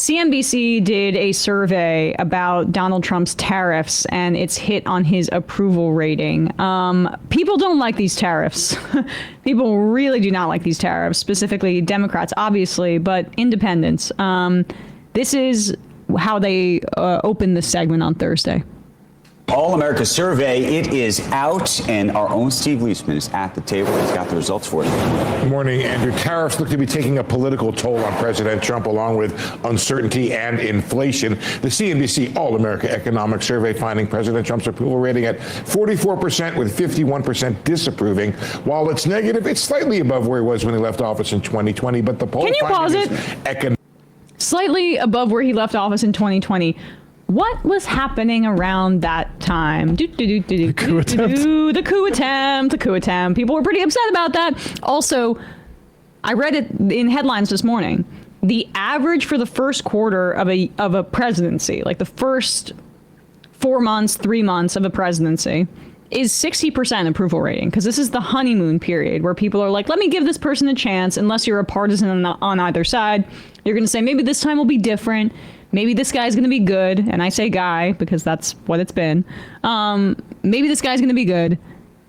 CNBC did a survey about Donald Trump's tariffs and its hit on his approval rating. People don't like these tariffs. People really do not like these tariffs, specifically Democrats, obviously, but independents. This is how they opened the segment on Thursday. All America survey, it is out, and our own Steve Leisman is at the table. He's got the results for you. Good morning, Andrew. Tariffs look to be taking a political toll on President Trump, along with uncertainty and inflation. The CNBC All America Economic Survey finding President Trump's approval rating at 44%, with 51% disapproving. While it's negative, it's slightly above where he was when he left office in 2020. But the poll Can you pause it? Slightly above where he left office in 2020. What was happening around that time? The coup attempt. People were pretty upset about that. Also, I read it in headlines this morning. The average for the first quarter of a presidency, like the first 4 months, 3 months of a presidency, is 60% approval rating, because this is the honeymoon period where people are like, let me give this person a chance. Unless you're a partisan on either side, you're going to say, maybe this time will be different. Maybe this guy's going to be good. And I say guy because that's what it's been. Maybe this guy's going to be good.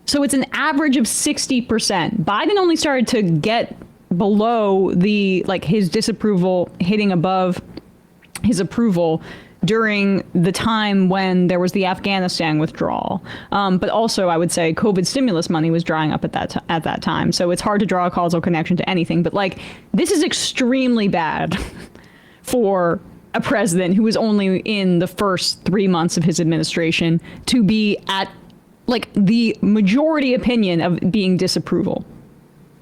So it's an average of 60%. Biden only started to get below his disapproval, hitting above his approval during the time when there was the Afghanistan withdrawal. But also, I would say COVID stimulus money was drying up at that time. So it's hard to draw a causal connection to anything. But this is extremely bad for a president who was only in the first 3 months of his administration to be at the majority opinion of being disapproval.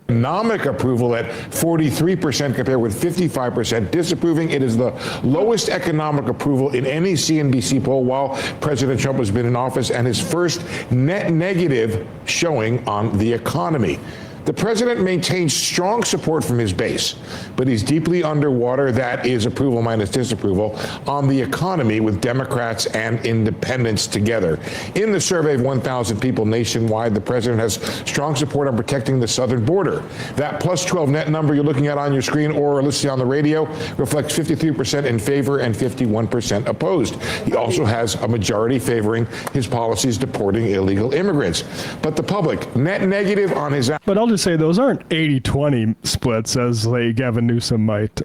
Economic approval at 43% compared with 55% disapproving. It is the lowest economic approval in any CNBC poll while President Trump has been in office, and his first net negative showing on the economy. The president maintains strong support from his base, but he's deeply underwater. That is approval minus disapproval on the economy, with Democrats and independents together. In the survey of 1,000 people nationwide, the president has strong support on protecting the southern border. That plus 12 net number you're looking at on your screen or listening on the radio reflects 53% in favor and 51% opposed. He also has a majority favoring his policies deporting illegal immigrants. But the public, net negative on his... But I'll just say those aren't 80-20 splits, as Gavin Newsom might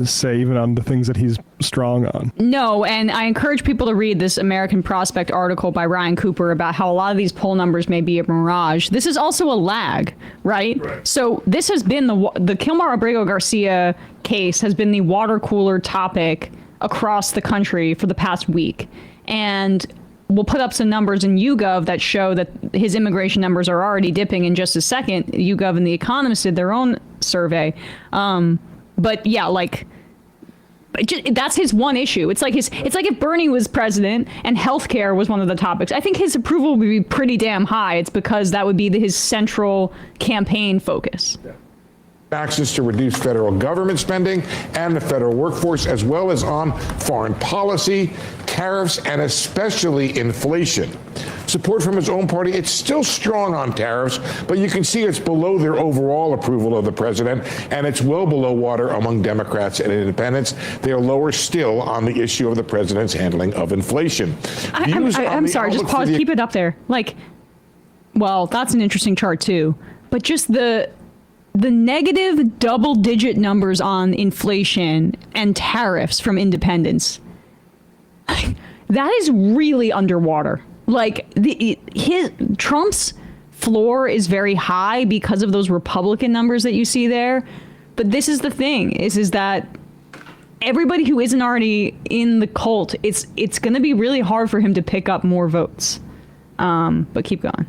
say, even on the things that he's strong on. No, and I encourage people to read this American Prospect article by Ryan Cooper about how a lot of these poll numbers may be a mirage. This is also a lag, right? So this has been the Kilmar Abrego Garcia case has been the water cooler topic across the country for the past week. And we'll put up some numbers in YouGov that show that his immigration numbers are already dipping in just a second. YouGov and The Economist did their own survey. But yeah, that's his one issue. It's like if Bernie was president and healthcare was one of the topics. I think his approval would be pretty damn high. It's because that would be his central campaign focus. Yeah. Actions to reduce federal government spending and the federal workforce, as well as on foreign policy, tariffs, and especially inflation. Support from his own party, it's still strong on tariffs, but you can see it's below their overall approval of the president, and it's well below water among Democrats and independents. They are lower still on the issue of the president's handling of inflation. I'm sorry, just pause, keep it up there. Well, that's an interesting chart too, but just the negative double-digit numbers on inflation and tariffs from independents, that is really underwater. Trump's floor is very high because of those Republican numbers that you see there. But this is the thing, is that everybody who isn't already in the cult, it's going to be really hard for him to pick up more votes. But keep going.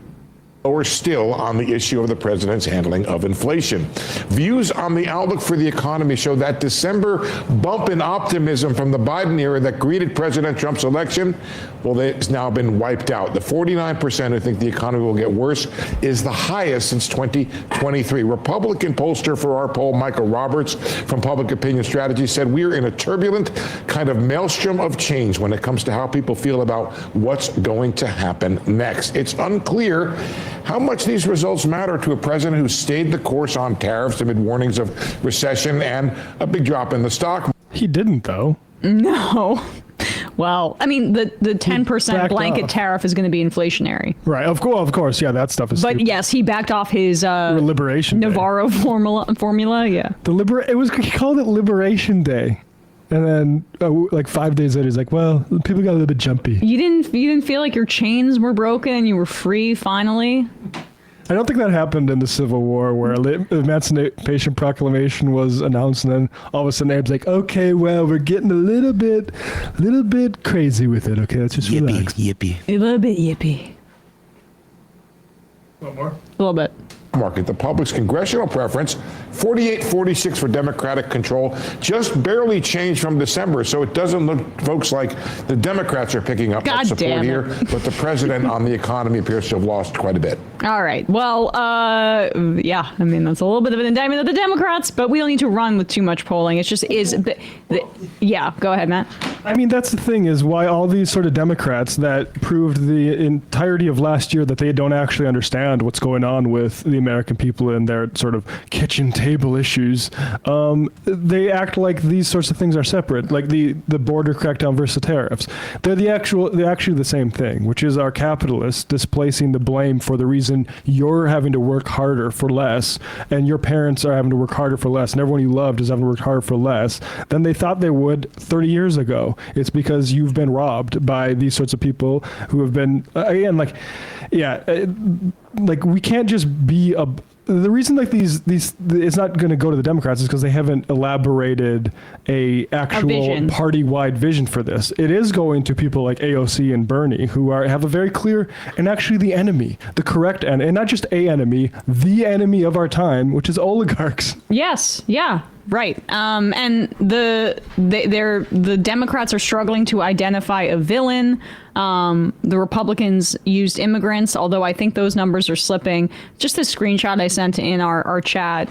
Lower still on the issue of the president's handling of inflation. Views on the outlook for the economy show that December bump in optimism from the Biden era that greeted President Trump's election, well, it's now been wiped out. The 49% who think the economy will get worse is the highest since 2023. Republican pollster for our poll, Michael Roberts from Public Opinion Strategy, said we're in a turbulent kind of maelstrom of change when it comes to how people feel about what's going to happen next. It's unclear how much these results matter to a president who stayed the course on tariffs amid warnings of recession and a big drop in the stock. He didn't, though. No. Well, I mean, the 10% backed blanket off. tariff is going to be inflationary. Right. Of course. Yeah, that stuff is But stupid. yes, he backed off his Liberation Day. Navarro formula. Yeah. He called it Liberation Day. And then like 5 days later, he's like, well, people got a little bit jumpy. You didn't feel like your chains were broken and you were free finally? I don't think that happened in the Civil War, where the Emancipation Proclamation was announced, and then all of a sudden Abe's like, okay, well, we're getting a little bit crazy with it. Okay, let's just relax. Yippee. A little bit yippee. One more? A little bit. Market. The public's congressional preference, 48-46 for Democratic control, just barely changed from December. So it doesn't look, folks, like the Democrats are picking up God support damn it. here, but the president on the economy appears to have lost quite a bit. All right. Well, yeah, I mean, that's a little bit of an indictment of the Democrats, but we don't need to run with too much polling. It just is. Yeah, go ahead, Matt. I mean, that's the thing, is why all these sort of Democrats that proved the entirety of last year that they don't actually understand what's going on with the American people and their sort of kitchen table issues, they act like these sorts of things are separate, like the border crackdown versus tariffs. They're actually the same thing, which is our capitalists displacing the blame for the reason you're having to work harder for less, and your parents are having to work harder for less, and everyone you loved is having to work harder for less than they thought they would 30 years ago. It's because you've been robbed by these sorts of people who have been, again, like, yeah, like we can't just be the reason like these it's not going to go to the Democrats is because they haven't elaborated a actual party-wide vision for this. It is going to people like AOC and Bernie, who have a very clear, and actually the enemy, the correct enemy, and not just a enemy, the enemy of our time, which is oligarchs. Yes. Yeah. Right. And the Democrats are struggling to identify a villain. The Republicans used immigrants, although I think those numbers are slipping. Just a screenshot I sent in our chat.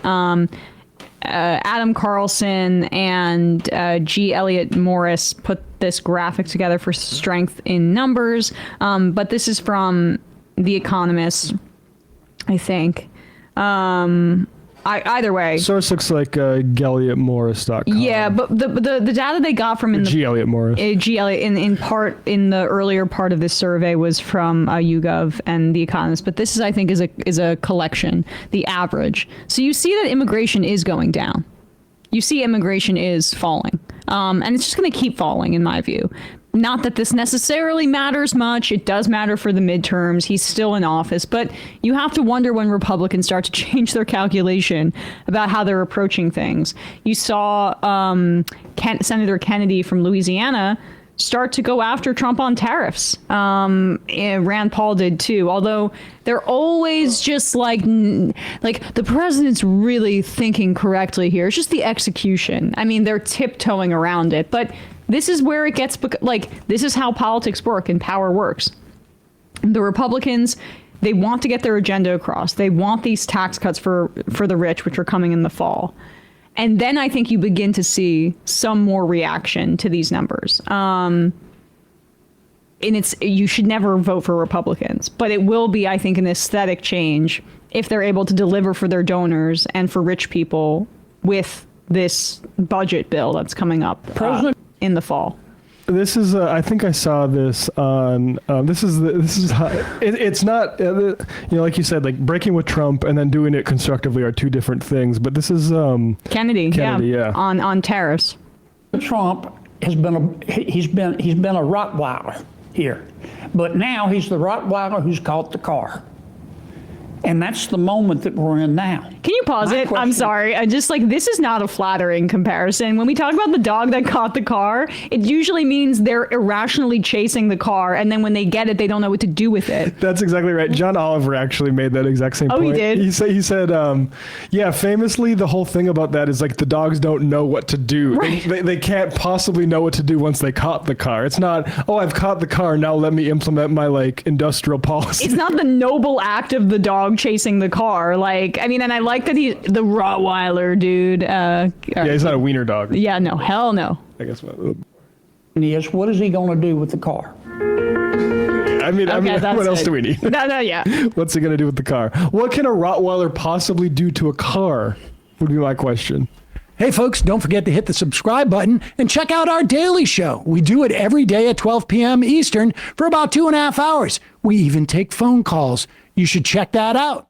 Adam Carlson and G. Elliott Morris put this graphic together for strength in numbers. But this is from The Economist, I think. Either way. Source looks like GelliottMorris.com. Yeah, but the data they got from G. Elliott Morris. G. Elliott in the earlier part of this survey was from YouGov and The Economist. But this I think is a collection, the average. So you see that immigration is going down. You see immigration is falling, and it's just going to keep falling in my view. Not that this necessarily matters much. It does matter for the midterms. He's still in office. But you have to wonder when Republicans start to change their calculation about how they're approaching things. You saw Senator Kennedy from Louisiana start to go after Trump on tariffs. And Rand Paul did too. Although they're always just like the president's really thinking correctly here. It's just the execution. I mean, they're tiptoeing around it. But this is where it gets, this is how politics work and power works. The Republicans, they want to get their agenda across. They want these tax cuts for the rich, which are coming in the fall. And then I think you begin to see some more reaction to these numbers. And you should never vote for Republicans, but it will be, I think, an aesthetic change if they're able to deliver for their donors and for rich people with this budget bill that's coming up in the fall. This is I think I saw this on it's not like you said, like breaking with Trump and then doing it constructively are two different things, but this is Kennedy yeah. on tariffs. Trump has been he's been a Rottweiler here, but now he's the Rottweiler who's caught the car. And that's the moment that we're in now. Can you pause it? I'm sorry. I just this is not a flattering comparison. When we talk about the dog that caught the car, it usually means they're irrationally chasing the car. And then when they get it, they don't know what to do with it. That's exactly right. John Oliver actually made that exact same point. Oh, he did? He said, yeah, famously, the whole thing about that is the dogs don't know what to do. Right. They can't possibly know what to do once they caught the car. It's not, oh, I've caught the car, now let me implement my industrial policy. It's not the noble act of the dog chasing the car. And I like that he's the Rottweiler dude. Yeah, he's not a wiener dog. Yeah, no, hell no. I guess. Yes, what is he going to do with the car? I mean, what else do we need? No, yeah. What's he going to do with the car? What can a Rottweiler possibly do to a car? Would be my question. Hey, folks, don't forget to hit the subscribe button and check out our daily show. We do it every day at 12 p.m. Eastern for about 2.5 hours. We even take phone calls. You should check that out.